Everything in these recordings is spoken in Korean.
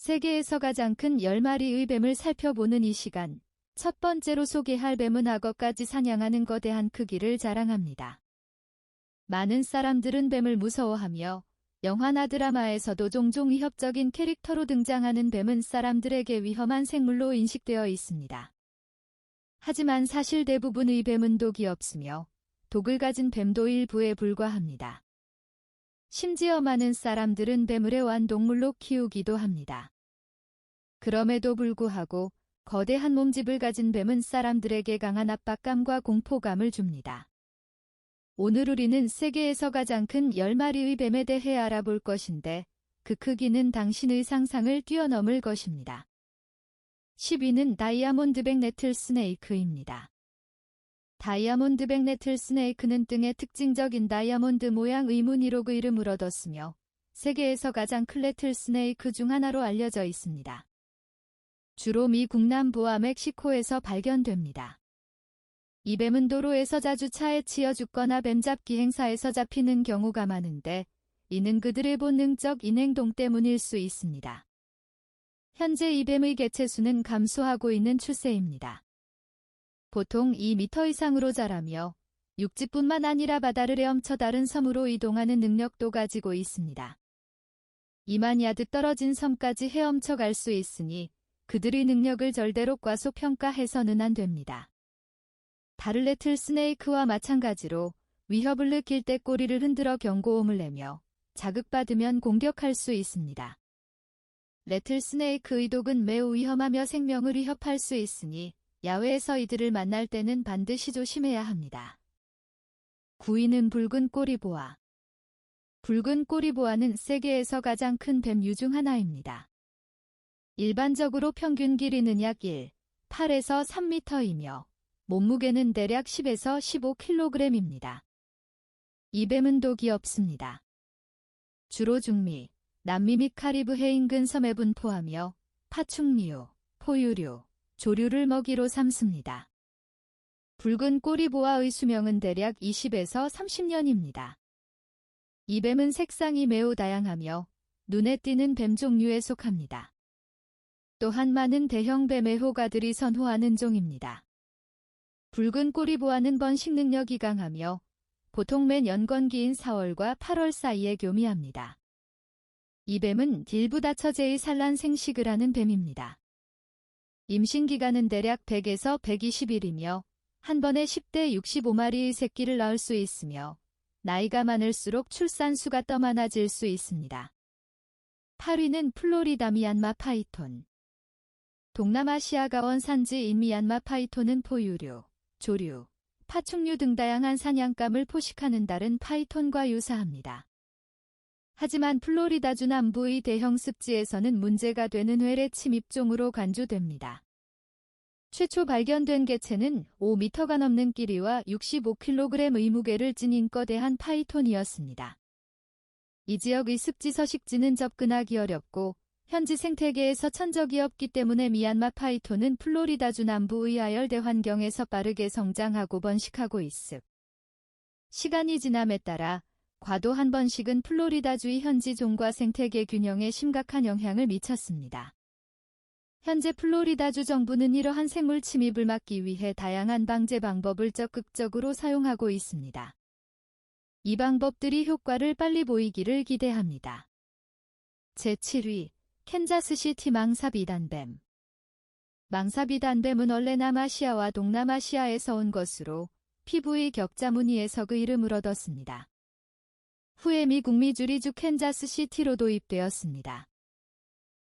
세계에서 가장 큰 10마리의 뱀을 살펴보는 이 시간, 첫 번째로 소개할 뱀은 악어까지 사냥하는 거대한 크기를 자랑합니다. 많은 사람들은 뱀을 무서워하며 영화나 드라마에서도 종종 위협적인 캐릭터로 등장하는 뱀은 사람들에게 위험한 생물로 인식되어 있습니다. 하지만 사실 대부분의 뱀은 독이 없으며 독을 가진 뱀도 일부에 불과합니다. 심지어 많은 사람들은 뱀을 애완동물로 키우기도 합니다. 그럼에도 불구하고 거대한 몸집을 가진 뱀은 사람들에게 강한 압박감과 공포감을 줍니다. 오늘 우리는 세계에서 가장 큰 10마리의 뱀에 대해 알아볼 것인데 그 크기는 당신의 상상을 뛰어넘을 것입니다. 10위는 다이아몬드백 래틀스네이크입니다. 다이아몬드백 래틀스네이크는 등에 특징적인 다이아몬드 모양의 무늬로 그 이름을 얻었으며 세계에서 가장 큰 래틀스네이크 중 하나로 알려져 있습니다. 주로 미국 남부와 멕시코에서 발견됩니다. 이 뱀은 도로에서 자주 차에 치여 죽거나 뱀잡기 행사에서 잡히는 경우가 많은데 이는 그들의 본능적 인행동 때문일 수 있습니다. 현재 이 뱀의 개체수는 감소하고 있는 추세입니다. 보통 2m 이상으로 자라며 육지뿐만 아니라 바다를 헤엄쳐 다른 섬으로 이동하는 능력도 가지고 있습니다. 2만 야드 떨어진 섬까지 헤엄쳐 갈 수 있으니 그들의 능력을 절대로 과소평가해서는 안 됩니다. 다른 래틀스네이크와 마찬가지로 위협을 느낄 때 꼬리를 흔들어 경고음을 내며 자극받으면 공격할 수 있습니다. 래틀스네이크의 독은 매우 위험하며 생명을 위협할 수 있으니 야외에서 이들을 만날 때는 반드시 조심해야 합니다. 9위는 붉은 꼬리보아. 붉은 꼬리보아는 세계에서 가장 큰 뱀류 중 하나입니다. 일반적으로 평균 길이는 약 8에서 3m이며 몸무게는 대략 10에서 15kg입니다. 이 뱀은 독이 없습니다. 주로 중미, 남미 및 카리브해 인근 섬에 분포하며 파충류, 포유류, 조류를 먹이로 삼습니다. 붉은 꼬리보아의 수명은 대략 20에서 30년입니다. 이 뱀은 색상이 매우 다양하며 눈에 띄는 뱀 종류에 속합니다. 또한 많은 대형 뱀 애호가들이 선호하는 종입니다. 붉은 꼬리보아는 번식 능력이 강하며 보통 맨 연건기인 4월과 8월 사이에 교미합니다. 이 뱀은 딜부다처제의 산란 생식을 하는 뱀입니다. 임신기간은 대략 100에서 120일이며 한 번에 10대 65마리의 새끼를 낳을 수 있으며 나이가 많을수록 출산수가 더 많아질 수 있습니다. 8위는 플로리다 미얀마 파이톤. 동남아시아가 원산지인 미얀마 파이톤은 포유류, 조류, 파충류 등 다양한 사냥감을 포식하는 다른 파이톤과 유사합니다. 하지만 플로리다주 남부의 대형 습지에서는 문제가 되는 외래 침입종으로 간주됩니다. 최초 발견된 개체는 5m가 넘는 길이와 65kg의 무게를 지닌 거대한 파이톤이었습니다. 이 지역의 습지 서식지는 접근하기 어렵고 현지 생태계에서 천적이 없기 때문에 미얀마 파이톤은 플로리다주 남부의 아열대 환경에서 빠르게 성장하고 번식하고 있습니다. 시간이 지남에 따라 과도한 번식은 플로리다주의 현지 종과 생태계 균형에 심각한 영향을 미쳤습니다. 현재 플로리다주 정부는 이러한 생물 침입을 막기 위해 다양한 방제 방법을 적극적으로 사용하고 있습니다. 이 방법들이 효과를 빨리 보이기를 기대합니다. 제7위, 캔자스시티 망사비단뱀. 망사비단뱀은 원래 남아시아와 동남아시아에서 온 것으로 피부의 격자 무늬에서 그 이름을 얻었습니다. 후에 미국 미주리주 캔자스시티로 도입되었습니다.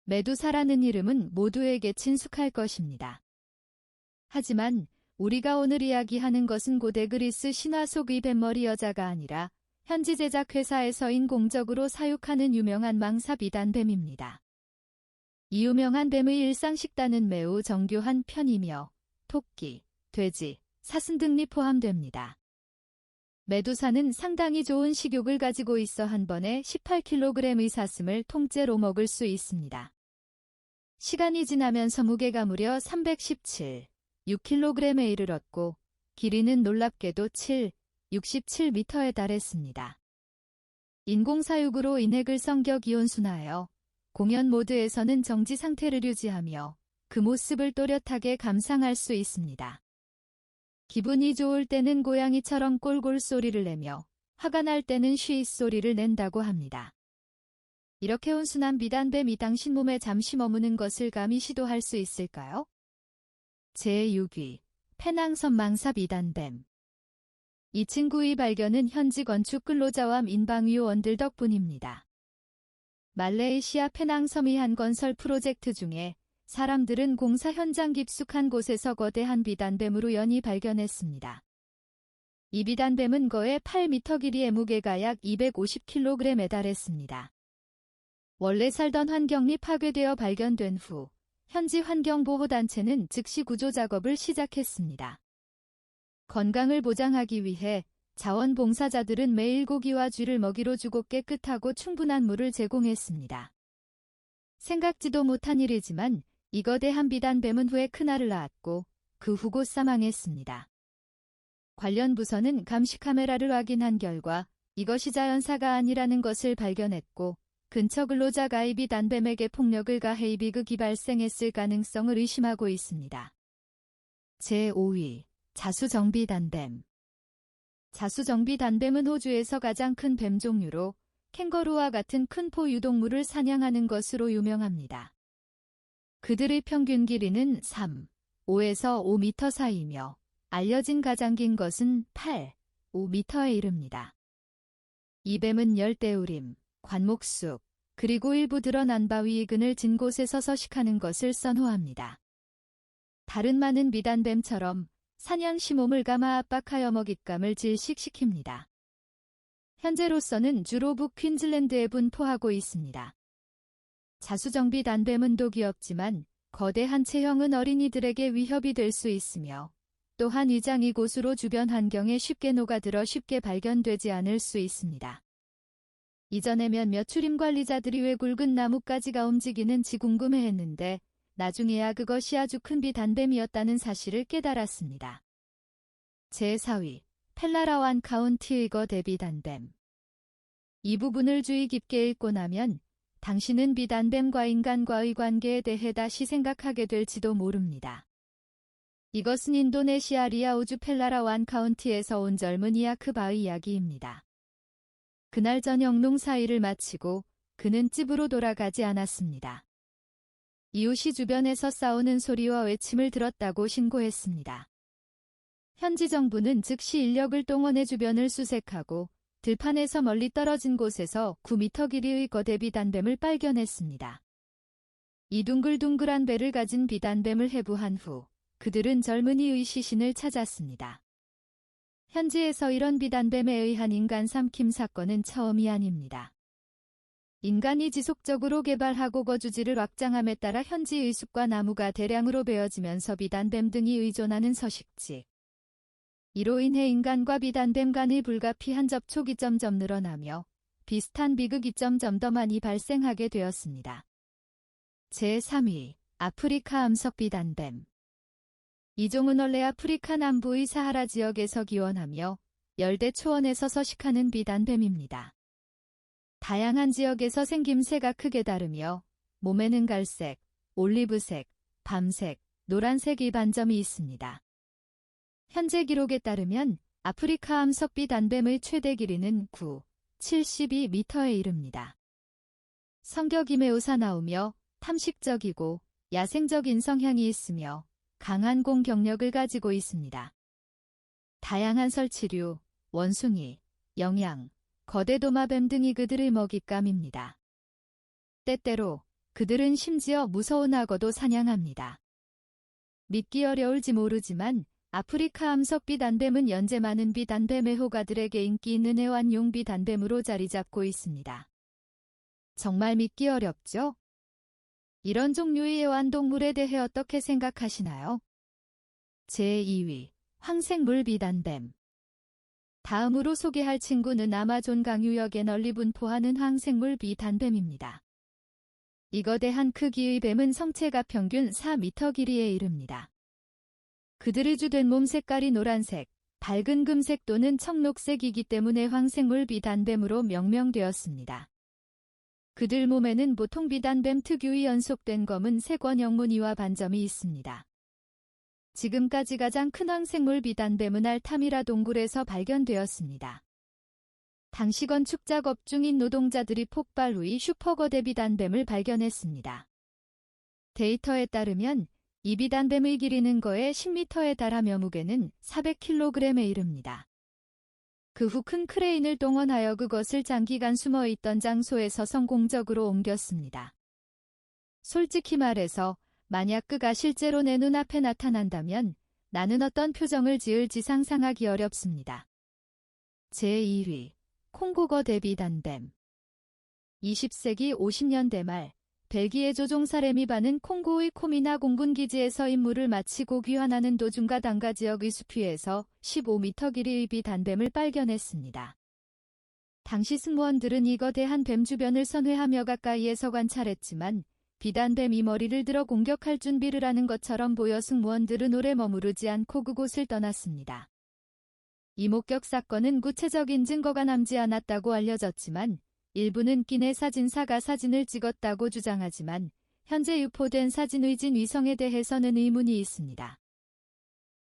메두사라는 이름은 모두에게 친숙할 것입니다. 하지만 우리가 오늘 이야기하는 것은 고대 그리스 신화 속의 뱀머리 여자가 아니라 현지 제작회사에서 인공적으로 사육하는 유명한 망사비단뱀입니다. 이 유명한 뱀의 일상 식단은 매우 정교한 편이며 토끼, 돼지, 사슴 등이 포함됩니다. 메두사는 상당히 좋은 식욕을 가지고 있어 한 번에 18kg의 사슴을 통째로 먹을 수 있습니다. 시간이 지나면서 무게가 무려 6kg에 이르렀고 길이는 놀랍게도 67m에 달했습니다. 인공사육으로 인핵을 성격 이온순화하여 공연 모드에서는 정지 상태를 유지하며 그 모습을 또렷하게 감상할 수 있습니다. 기분이 좋을 때는 고양이처럼 꼴골 소리를 내며 화가 날 때는 쉬잇 소리를 낸다고 합니다. 이렇게 온순한 비단뱀이 당신 몸에 잠시 머무는 것을 감히 시도할 수 있을까요? 제6위 페낭선망사 비단뱀. 이 친구의 발견은 현지 건축 근로자와 민방위원들 덕분입니다. 말레이시아 페낭섬의 한 건설 프로젝트 중에 사람들은 공사 현장 깊숙한 곳에서 거대한 비단뱀을 우연히 발견했습니다. 이 비단뱀은 거의 8m 길이의 무게가 약 250kg에 달했습니다. 원래 살던 환경이 파괴되어 발견된 후 현지 환경보호단체는 즉시 구조 작업을 시작했습니다. 건강을 보장하기 위해 자원봉사자들은 매일 고기와 쥐를 먹이로 주고 깨끗하고 충분한 물을 제공했습니다. 생각지도 못한 일이지만 이 거대한 비단뱀은 후에 큰알을 낳았고 그 후 곧 사망했습니다. 관련 부서는 감시 카메라를 확인한 결과 이것이 자연사가 아니라는 것을 발견했고 근처 근로자가 이 비단뱀에게 폭력을 가해 비극이 발생했을 가능성을 의심하고 있습니다. 제5위 자수정비단뱀. 자수정비단뱀은 호주에서 가장 큰 뱀 종류로 캥거루와 같은 큰 포유동물을 사냥하는 것으로 유명합니다. 그들의 평균 길이는 3, 5에서 5m 사이이며 알려진 가장 긴 것은 8, 5m에 이릅니다. 이 뱀은 열대우림, 관목숲, 그리고 일부 드러난 바위의 그늘 진 곳에서 서식하는 것을 선호합니다. 다른 많은 비단뱀처럼 사냥시 몸을 감아 압박하여 먹잇감을 질식시킵니다. 현재로서는 주로 북퀸즐랜드에 분포하고 있습니다. 자수정비 단뱀은 독이 없지만 거대한 체형은 어린이들에게 위협이 될 수 있으며 또한 위장이 고수로 주변 환경에 쉽게 녹아들어 쉽게 발견되지 않을 수 있습니다. 이전에 몇몇 출입관리자들이 왜 굵은 나뭇가지가 움직이는지 궁금해했는데 나중에야 그것이 아주 큰 비단뱀이었다는 사실을 깨달았습니다. 제4위 펠라라완 카운티의 거대 비단뱀. 이 부분을 주의 깊게 읽고 나면 당신은 비단뱀과 인간과의 관계에 대해 다시 생각하게 될지도 모릅니다. 이것은 인도네시아 리아우주 펠라라완 카운티에서 온 젊은이 야크바의 이야기입니다. 그날 저녁 농사일을 마치고 그는 집으로 돌아가지 않았습니다. 이웃이 주변에서 싸우는 소리와 외침을 들었다고 신고했습니다. 현지 정부는 즉시 인력을 동원해 주변을 수색하고 들판에서 멀리 떨어진 곳에서 9m 길이의 거대 비단뱀을 발견했습니다. 이 둥글둥글한 배를 가진 비단뱀을 해부한 후 그들은 젊은이의 시신을 찾았습니다. 현지에서 이런 비단뱀에 의한 인간 삼킴 사건은 처음이 아닙니다. 인간이 지속적으로 개발하고 거주지를 확장함에 따라 현지의 숲과 나무가 대량으로 베어지면서 비단뱀 등이 의존하는 서식지. 이로 인해 인간과 비단뱀 간의 불가피한 접촉이 점점 늘어나며 비슷한 비극이 점점 더 많이 발생하게 되었습니다. 제3위 아프리카 암석 비단뱀. 이 종은 원래 아프리카 남부의 사하라 지역에서 기원하며 열대 초원에서 서식하는 비단뱀입니다. 다양한 지역에서 생김새가 크게 다르며 몸에는 갈색, 올리브색, 밤색, 노란색의 반점이 있습니다. 현재 기록에 따르면 아프리카 암석 비단뱀의 최대 길이는 9, 72m에 이릅니다. 성격이 매우 사나우며 탐식적이고 야생적인 성향이 있으며 강한 공격력을 가지고 있습니다. 다양한 설치류, 원숭이, 영양, 거대 도마뱀 등이 그들의 먹잇감입니다. 때때로 그들은 심지어 무서운 악어도 사냥합니다. 믿기 어려울지 모르지만 아프리카 암석 비단뱀은 현재 많은 비단뱀 애호가들에게 인기 있는 애완용 비단뱀으로 자리 잡고 있습니다. 정말 믿기 어렵죠? 이런 종류의 애완동물에 대해 어떻게 생각하시나요? 제2위 황색물 비단뱀. 다음으로 소개할 친구는 아마존 강유역에 널리 분포하는 황색물 비단뱀입니다. 이 거대한 크기의 뱀은 성체가 평균 4m 길이에 이릅니다. 그들의 주된 몸 색깔이 노란색, 밝은 금색 또는 청록색이기 때문에 황색물 비단뱀으로 명명되었습니다. 그들 몸에는 보통 비단뱀 특유의 연속된 검은 색 원형 무늬와 반점이 있습니다. 지금까지 가장 큰 황생물 비단뱀은 알타미라 동굴에서 발견되었습니다. 당시 건축 작업 중인 노동자들이 폭발 후 이 슈퍼거대 비단뱀을 발견했습니다. 데이터에 따르면 이 비단뱀의 길이는 거의 10m에 달하며 무게는 400kg에 이릅니다. 그 후 큰 크레인을 동원하여 그것을 장기간 숨어있던 장소에서 성공적으로 옮겼습니다. 솔직히 말해서 만약 그가 실제로 내 눈앞에 나타난다면 나는 어떤 표정을 지을지 상상하기 어렵습니다. 제1위 콩고거대 비단뱀. 20세기 50년대 말 벨기에 조종 사레미바는 콩고의 코미나 공군기지에서 임무를 마치고 귀환하는 도중 가당가 지역의 수피에서 15m 길이의 비단뱀을 발견했습니다. 당시 승무원들은 이 거대한 뱀 주변을 선회하며 가까이에서 관찰했지만 비단뱀이 머리를 들어 공격할 준비를 하는 것처럼 보여 승무원들은 오래 머무르지 않고 그곳을 떠났습니다. 이 목격 사건은 구체적인 증거가 남지 않았다고 알려졌지만 일부는 기내 사진사가 사진을 찍었다고 주장하지만 현재 유포된 사진 의진 위성에 대해서는 의문이 있습니다.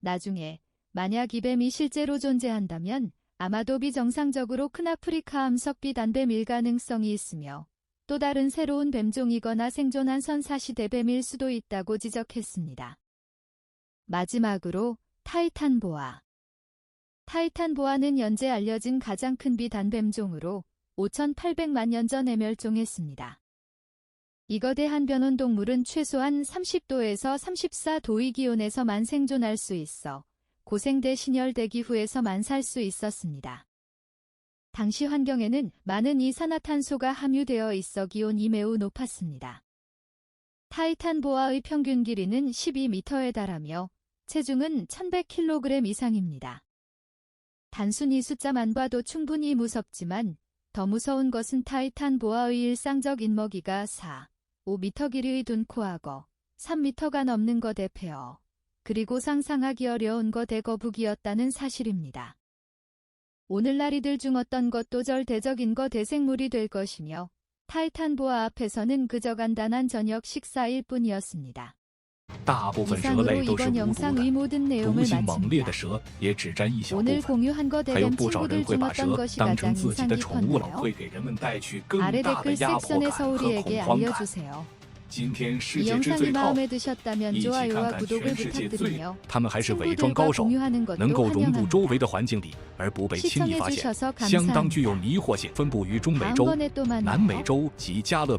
나중에 만약 이 뱀이 실제로 존재한다면 아마도 비정상적으로 큰 아프리카 암석 비단뱀일 가능성이 있으며 또 다른 새로운 뱀종이거나 생존한 선사시대 뱀일 수도 있다고 지적했습니다. 마지막으로 타이탄보아. 타이탄보아는 현재 알려진 가장 큰 비단뱀종으로 5,800만 년 전에 멸종했습니다. 이 거대한 변온동물은 최소한 30도에서 34도의 기온에서만 생존할 수 있어 고생대 신혈 대기후에서만 살 수 있었습니다. 당시 환경에는 많은 이산화탄소가 함유되어 있어 기온이 매우 높았습니다. 타이탄보아의 평균 길이는 12m에 달하며 체중은 1100kg 이상입니다. 단순히 숫자만 봐도 충분히 무섭지만 더 무서운 것은 타이탄보아의 일상적인 먹이가 5m 길이의 둔코악어, 3m가 넘는 거대폐어, 그리고 상상하기 어려운 거대거북이었다는 사실입니다. 오늘날 이들 중 어떤 것도 절대적인 거대생물이 될 것이며 타이탄보아 앞에서는 그저 간단한 저녁 식사일 뿐이었습니다. 大部分蛇类都是无毒的，毒性猛烈的蛇也只占一小部 오늘 分。 공유한 还有 거대뱀 不少人 친구들 会 중 把 어떤 蛇 것이 当 가장 成自己的 인상 宠物了， 깊었나요? 会给人们带去更 아래 大的 댓글 压迫 섹션에서 感和 우리에게 恐慌感。 알려주세요. 今天世 이 界之 영상이 最 靠谱， 마음에 드셨다면 一起看 좋아요와 看 구독을 全世界最， 부탁드리며 他们还是伪装 친구들과 高手， 공유하는 能 것도 够融入周围 환영합니다. 的环境里而不被轻易发现， 시청해주셔서 相当具有 감사합니다. 迷惑性。分布于中美洲、 다음번에 또 南美 만나요. 洲及加勒